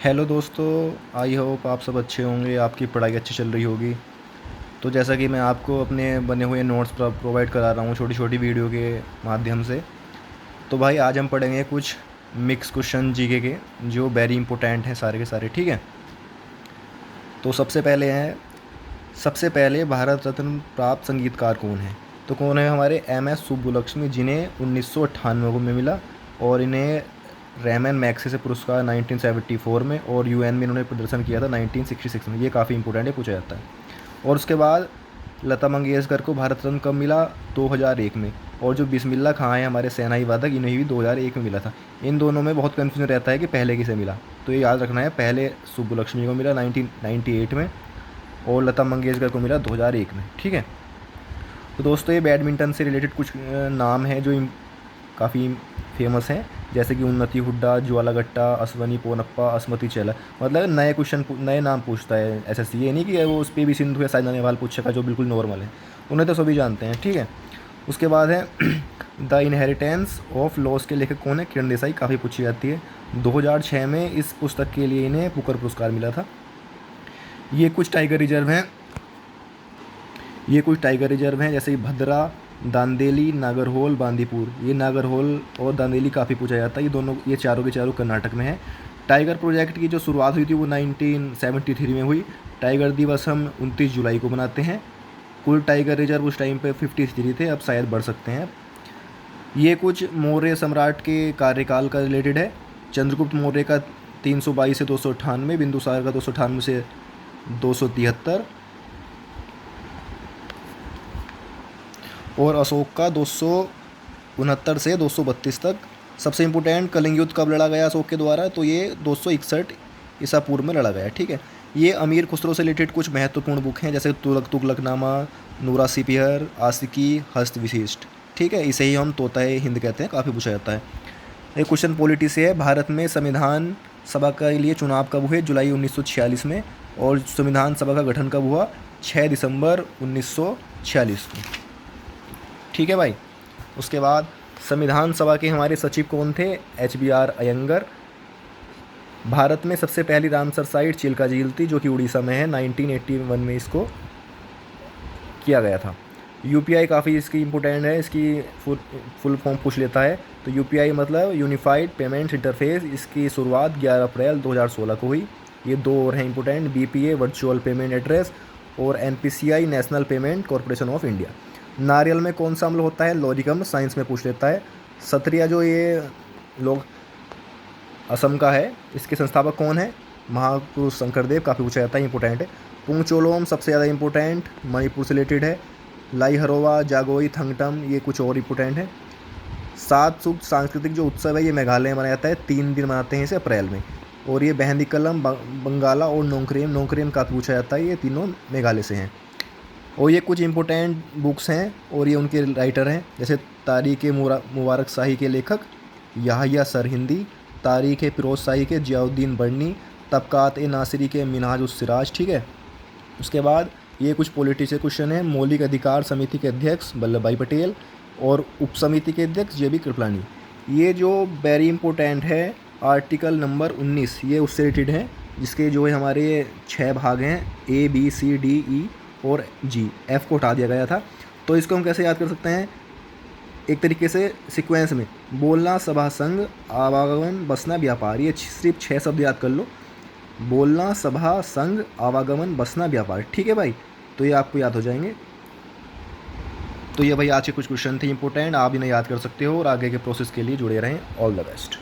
Hello दोस्तों, I hope आप सब अच्छे होंगे, आपकी पढ़ाई अच्छी चल रही होगी। तो जैसा कि मैं आपको अपने बने हुए नोट्स प्रोवाइड करा रहा हूँ छोटी छोटी वीडियो के माध्यम से। तो भाई आज हम पढ़ेंगे कुछ मिक्स क्वेश्चन जीके के जो वेरी इंपॉर्टेंट हैं सारे के सारे, ठीक है। तो सबसे पहले भारत रत्न प्राप्त संगीतकार कौन है? तो कौन है? हमारे एम एस सुब्बुलक्ष्मी, जिन्हें 1998 में मिला, और इन्हें रैमन मैग्सेसे पुरस्कार 1974 में, और यूएन में इन्होंने प्रदर्शन किया था 1966 में। ये काफ़ी इंपॉर्टेंट है, पूछा जाता है। और उसके बाद लता मंगेशकर को भारत रत्न कब मिला? 2001 में। और जो बिस्मिल्लाह खां है हमारे शहनाई वादक, इन्हें भी 2001 में मिला था। इन दोनों में बहुत कन्फ्यूजन रहता है कि पहले किसे मिला, तो ये याद रखना है, पहले सुब्बुलक्ष्मी को मिला 1998 में, और लता मंगेशकर को मिला 2001 में, ठीक है। तो दोस्तों ये बैडमिंटन से रिलेटेड कुछ नाम हैं जो काफ़ी फेमस हैं, जैसे कि उन्नति हुड्डा, ज्वाला गट्टा, अश्वनी पोनप्पा, अस्मति चेला। मतलब नए क्वेश्चन, नए नाम पूछता है एसएससी। ये नहीं कि वो उस पर भी सिंधु या साइना नेहवाल पूछेगा जो बिल्कुल नॉर्मल है, उन्हें तो सभी जानते हैं, ठीक है। उसके बाद है द इनहेरिटेंस ऑफ लॉस के लेखक कौन है? किरण देसाई, काफ़ी पूछी जाती है। 2006 में इस पुस्तक के लिए इन्हें बुकर पुरस्कार मिला था। ये कुछ टाइगर रिजर्व हैं जैसे कि भद्रा, दांदेली, नागरहोल, बांदीपुर। ये नागरहोल और दांदेली काफ़ी पूछा जाता है। ये चारों के चारों कर्नाटक में है। टाइगर प्रोजेक्ट की जो शुरुआत हुई थी वो 1973 में हुई। टाइगर दिवस हम 29 जुलाई को मनाते हैं। कुल टाइगर रिजर्व उस टाइम पे 53 थे, अब शायद बढ़ सकते हैं। ये कुछ मौर्य सम्राट के कार्यकाल का रिलेटेड है। चंद्रगुप्त मौर्य का 322 से 298, बिंदुसार का 298 से 273, और अशोक का 269 से 232 तक। सबसे इम्पोर्टेंट, कलिंग युद्ध कब लड़ा गया अशोक के द्वारा? तो ये 261 ईसा पूर्व में लड़ा गया, ठीक है। ये अमीर खुसरो से रिलेटेड कुछ महत्वपूर्ण बुक हैं, जैसे तुगलकनामा, नूरा सिपिहर, आशिकी, हस्त विशिष्ट, ठीक है। इसे ही हम तोताए हिंद कहते हैं, काफ़ी पूछा जाता है। एक क्वेश्चन पॉलिटी से है, भारत में संविधान सभा के लिए चुनाव कब हुए? जुलाई 1946 में। और संविधान सभा का गठन कब हुआ? 6 दिसंबर 1946 को, ठीक है भाई। उसके बाद संविधान सभा के हमारे सचिव कौन थे? HBR अयंगर। भारत में सबसे पहली रामसर साइट चिल्का झील थी, जो कि उड़ीसा में है। 1981 में इसको किया गया था। UPI काफ़ी इसकी इम्पोर्टेंट है, इसकी फुल फॉर्म पूछ लेता है। तो UPI मतलब यूनिफाइड पेमेंट्स इंटरफेस। इसकी शुरुआत 11 अप्रैल 2016 को हुई। ये दो और हैं important, BPA virtual payment address, और NPCI national payment corporation of India. नारियल में कौन सा अम्ल होता है? लॉजिक अम्ल, साइंस में पूछ लेता है। सत्रिया जो ये लोग असम का है, इसके संस्थापक कौन है? महापुरुष शंकरदेव, काफ़ी पूछा जाता है, इंपॉर्टेंट है। पुंगचोलोम सबसे ज़्यादा इंपॉर्टेंट, मणिपुर से रिलेटेड है। लाई हरोवा, जागोई, थंगटम, ये कुछ और इंपॉर्टेंट है। सात सुख सांस्कृतिक जो उत्सव है ये मेघालय में मनाया जाता है, 3 दिन मनाते हैं इसे अप्रैल में। और ये बहंदी कलम, बंगाला और नोंगक्रेम काफ़ी पूछा जाता है, ये तीनों मेघालय से हैं। और ये कुछ इंपॉर्टेंट बुक्स हैं और ये उनके राइटर हैं, जैसे तारीख़ मुबारक शाही के लेखक याहिया सरहिंदी, तारीख़ फिरोज शाही के जियाउद्दीन बर्नी, तबकात ए नासिरी के मिनहाज उस सिराज, ठीक है। उसके बाद ये कुछ पॉलिटी से क्वेश्चन है। मौलिक अधिकार समिति के अध्यक्ष वल्लभ भाई पटेल, और उप समिति के अध्यक्ष JB कृपलानी। ये जो वेरी इंपॉर्टेंट है, आर्टिकल नंबर 19, ये उससे रिलेटेड है, जिसके जो है हमारे 6 भाग हैं, A B C D E और G। F को हटा दिया गया था। तो इसको हम कैसे याद कर सकते हैं? एक तरीके से सीक्वेंस में, बोलना, सभा, संघ, आवागमन, बसना, व्यापार। ये सिर्फ 6 शब्द याद कर लो, बोलना, सभा, संघ, आवागमन, बसना, व्यापार, ठीक है भाई। तो ये आपको याद हो जाएंगे। तो ये भाई आज के कुछ क्वेश्चन थे इंपॉर्टेंट, आप इन्हें याद कर सकते हो और आगे के प्रोसेस के लिए जुड़े रहें। All the best.